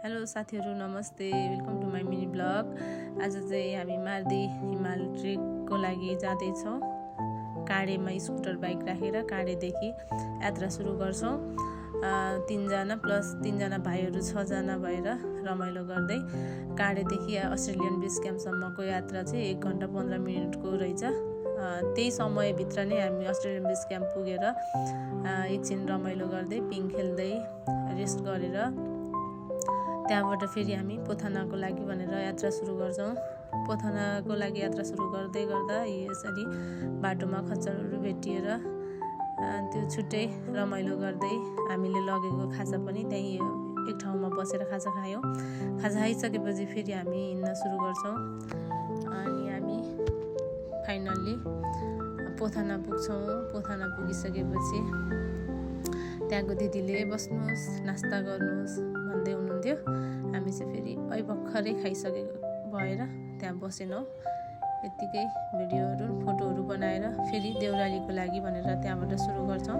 Hello साथीहरू नमस्ते, welcome to my mini blog. आज चाहिँ हामी मार्दी हिमाल ट्रेकको लागि जाँदैछौँ। काँडेमा स्कुटर बाइक राखेर काँडेदेखि यात्रा सुरु गर्छौँ। 3जना प्लस 3जना भाइहरू 6जना भएर रमाइलो गर्दै काँडेदेखि अस्ट्रेलियन बेस क्याम्पसम्मको यात्रा चाहिँ 1 घण्टा 15 मिनटको रहेछ। त्यही समयभित्र नै हामी अस्ट्रेलियन बेस क्याम्प पुगेर एकछिन रमाइलो गर्दै पिङ खेल्दै रेस्ट गरेर त्यहाँबाट फेरि हामी पोथानाको लागि भनेर यात्रा सुरु गर्छौँ। पोथानाको लागि यात्रा सुरु गर्दै गर्दा यसरी बाटोमा खच्चरहरू भेटिएर त्यो छुट्टै रमाइलो गर्दै हामीले लगेको खाजा पनि त्यहीँ एक ठाउँमा बसेर खाजा खायौँ। खाजा खाइसकेपछि फेरि हामी हिँड्न सुरु गर्छौँ अनि हामी फाइनल्ली पोथाना पुग्छौँ। पोथाना पुगिसकेपछि त्यहाँको दिदीले बस्नुहोस् नास्ता गर्नुहोस् भन्दै हुनुहुन्थ्यो। हामी चाहिँ फेरि भर्खरै खाइसकेको भएर त्यहाँ बसेनौँ। यत्तिकै भिडियोहरू फोटोहरू बनाएर फेरि देउरालीको लागि भनेर त्यहाँबाट सुरु गर्छौँ।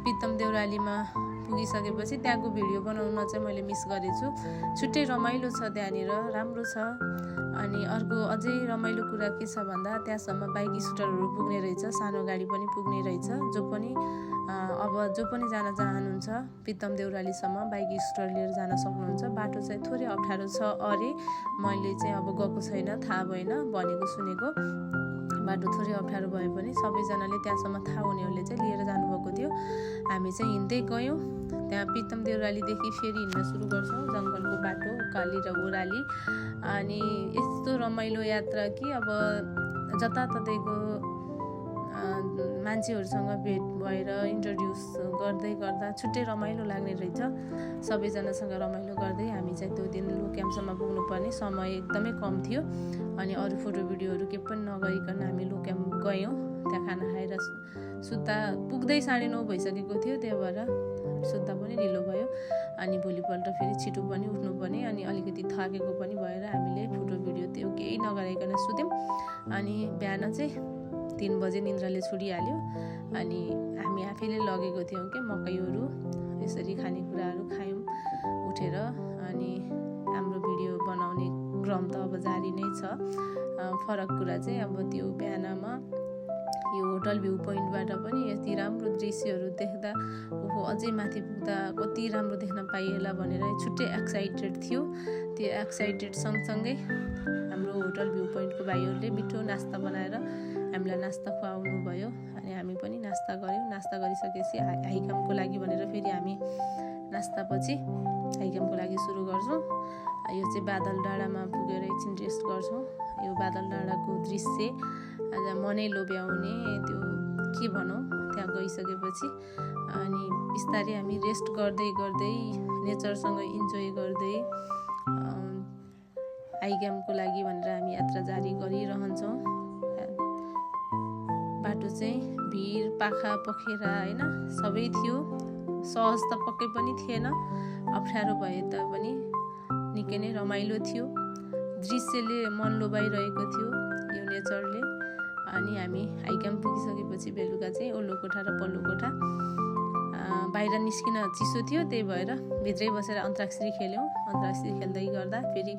प्रितम देउरालीमा पुगिसकेपछि त्यहाँको भिडियो बनाउन चाहिँ मैले मिस गरेछु। छुट्टै रमाइलो छ, त्यहाँनिर राम्रो छ। अनि अर्को अझै रमाइलो कुरा के छ भन्दा त्यहाँसम्म बाइक स्कुटरहरू पुग्ने रहेछ, सानो गाडी पनि पुग्ने रहेछ। जो पनि जान चाहनुहुन्छ प्रितम देउरालीसम्म बाइक स्कुटर लिएर जान सक्नुहुन्छ। बाटो चाहिँ थोरै अप्ठ्यारो छ अरे, मैले चाहिँ अब गएको छैन, थाहा भएन, भनेको सुनेको बाटो थोरै अप्ठ्यारो भए पनि सबैजनाले त्यहाँसम्म थाहा हुनेहरूले चाहिँ लिएर जानुभएको थियो। हामी चाहिँ हिँड्दै गयौँ। त्यहाँ प्रितम देउरालीदेखि फेरि हिँड्न सुरु गर्छौँ, जङ्गलको बाटो उकाली र ओह्राली। अनि यस्तो रमाइलो यात्रा कि अब जताततैको मान्छेहरूसँग भेट भएर इन्ट्रोड्युस गर्दै गर्दा छुट्टै रमाइलो लाग्ने रहेछ। सबैजनासँग रमाइलो गर्दै हामी चाहिँ त्यो दिन लो क्याम्पसम्म पुग्नुपर्ने समय एकदमै कम थियो। अनि अरू फोटो भिडियोहरू के पनि नगरिकन हामी लो क्याम्प गयौँ। त्यहाँ खाना खाएर सुत्दा पुग्दै 9:30 भइसकेको थियो, त्यही भएर सुत्दा पनि ढिलो भयो। अनि भोलिपल्ट फेरि छिटो पनि उठ्नुपर्ने अनि अलिकति थाकेको पनि भएर हामीले फोटो भिडियो त्यो केही नगराइकन सुत्यौँ। अनि बिहान चाहिँ 3 बजे निन्द्राले छुडिहाल्यो। अनि हामी आफैले लगेको थियौँ कि मकैहरू, यसरी खानेकुराहरू खायौँ उठेर। अनि हाम्रो भिडियो बनाउने क्रम त अब जारी नै छ। फरक कुरा चाहिँ अब त्यो बिहानमा यो होटल भ्यू पोइन्टबाट पनि यति राम्रो दृश्यहरू देख्दा अझै माथि पुग्दा कति राम्रो देख्न पाइएला भनेर छुट्टै एक्साइटेड थियो। त्यो एक्साइटेड सँगसँगै हाम्रो होटल भ्यू पोइन्टको भाइहरूले मिठो नास्ता बनाएर हामीलाई नास्ता खुवाउनु भयो। अनि हामी पनि नास्ता गऱ्यौँ। नास्ता गरिसकेपछि हाइकम्पको लागि भनेर फेरि हामी नास्तापछि हाइकम्पको लागि सुरु गर्छौँ। यो चाहिँ बादल डाँडामा पुगेर एकछिन रेस्ट गर्छौँ। यो बादल डाँडाको दृश्य आज मनै लोभ्याउने, त्यो के भनौँ, त्यहाँ गइसकेपछि अनि बिस्तारै हामी रेस्ट गर्दै गर्दै नेचरसँग इन्जोय गर्दै हाइकम्पको लागि भनेर हामी यात्रा जारी गरिरहन्छौँ। बाटो चाहिँ भिर पाखा पखेरा होइन सबै थियो। सहज त पक्कै पनि थिएन, अप्ठ्यारो भए तापनि निकै नै रमाइलो थियो। दृश्यले मन लोभाइरहेको थियो यो नेचरले। अनि हामी हाइकम्प पुगिसकेपछि बेलुका चाहिँ ओल्लो कोठा र पल्लो कोठा, बाहिर निस्किन चिसो थियो, त्यही भएर भित्रै बसेर अन्ताक्षरी खेल्यौँ। अन्ताक्षरी खेल्दै गर्दा फेरि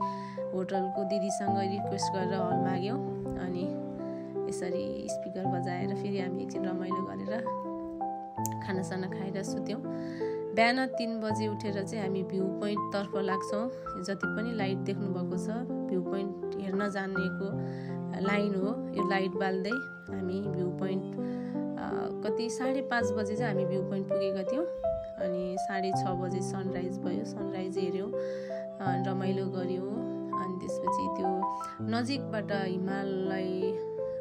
होटलको दिदीसँग रिक्वेस्ट गरेर हल माग्यौँ। अनि यसरी स्पिकर बजाएर फेरि हामी एकछिन रमाइलो गरेर खानासाना खाएर सुत्यौँ। बिहान 3 बजे उठेर चाहिँ हामी भ्यू पोइन्टतर्फ लाग्छौँ। जति पनि लाइट देख्नुभएको छ भ्यू पोइन्ट हेर्न जानेको लाइन हो। यो लाइट बाल्दै हामी भ्यू पोइन्ट कति 5:30 बजे चाहिँ हामी भ्यू पोइन्ट पुगेका थियौँ। अनि 6:30 बजे सनराइज भयो। सनराइज हेऱ्यौँ, रमाइलो गऱ्यौँ। अनि त्यसपछि त्यो नजिकबाट हिमाललाई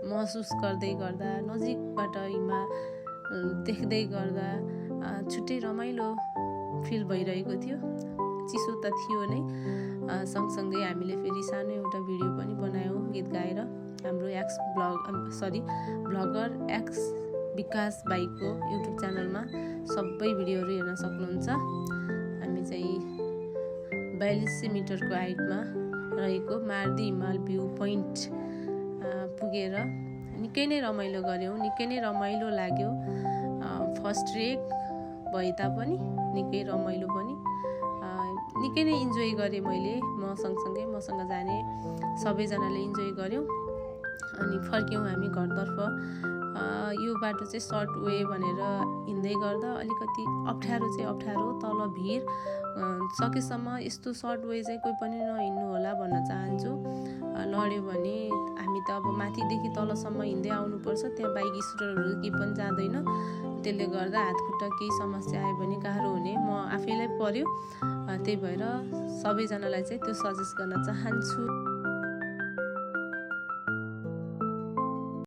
महसुस गर्दै गर्दा, नजिकबाट हिमाल देख्दै गर्दा छुट्टै रमाइलो फिल भइरहेको थियो। चिसो त थियो नै, सँगसँगै हामीले फेरि सानो एउटा भिडियो पनि बनायौँ गीत गाएर। हाम्रो भ्लगर एक्स विकास भाइको युट्युब च्यानलमा सबै भिडियोहरू हेर्न सक्नुहुन्छ। हामी चाहिँ 42 मिटरको हाइटमा रहेको मार्दी हिमाल भ्यू पोइन्ट पुगेर निकै नै रमाइलो गऱ्यौँ। निकै नै रमाइलो लाग्यो। फर्स्ट ट्रेक भए तापनि निकै रमाइलो पनि निकै नै इन्जोय गरेँ मैले। म सँगसँगै मसँग जाने सबैजनाले इन्जोय गऱ्यौँ। अनि फर्क्यौँ हामी घरतर्फ। यो बाटो चाहिँ सर्ट वे भनेर हिँड्दै गर्दा अलिकति अप्ठ्यारो तल भिड। सकेसम्म यस्तो सर्ट वे चाहिँ कोही पनि नहिँड्नु होला भन्न चाहन्छु। लड्यो भने हामी त अब माथिदेखि तलसम्म हिँड्दै आउनुपर्छ, त्यहाँ बाइक स्कुटरहरू केही पनि जाँदैन। त्यसले गर्दा हातखुट्टा केही समस्या आयो भने गाह्रो हुने म आफैलाई पर्यो। त्यही भएर सबैजनालाई चाहिँ त्यो सजेस्ट गर्न चाहन्छु।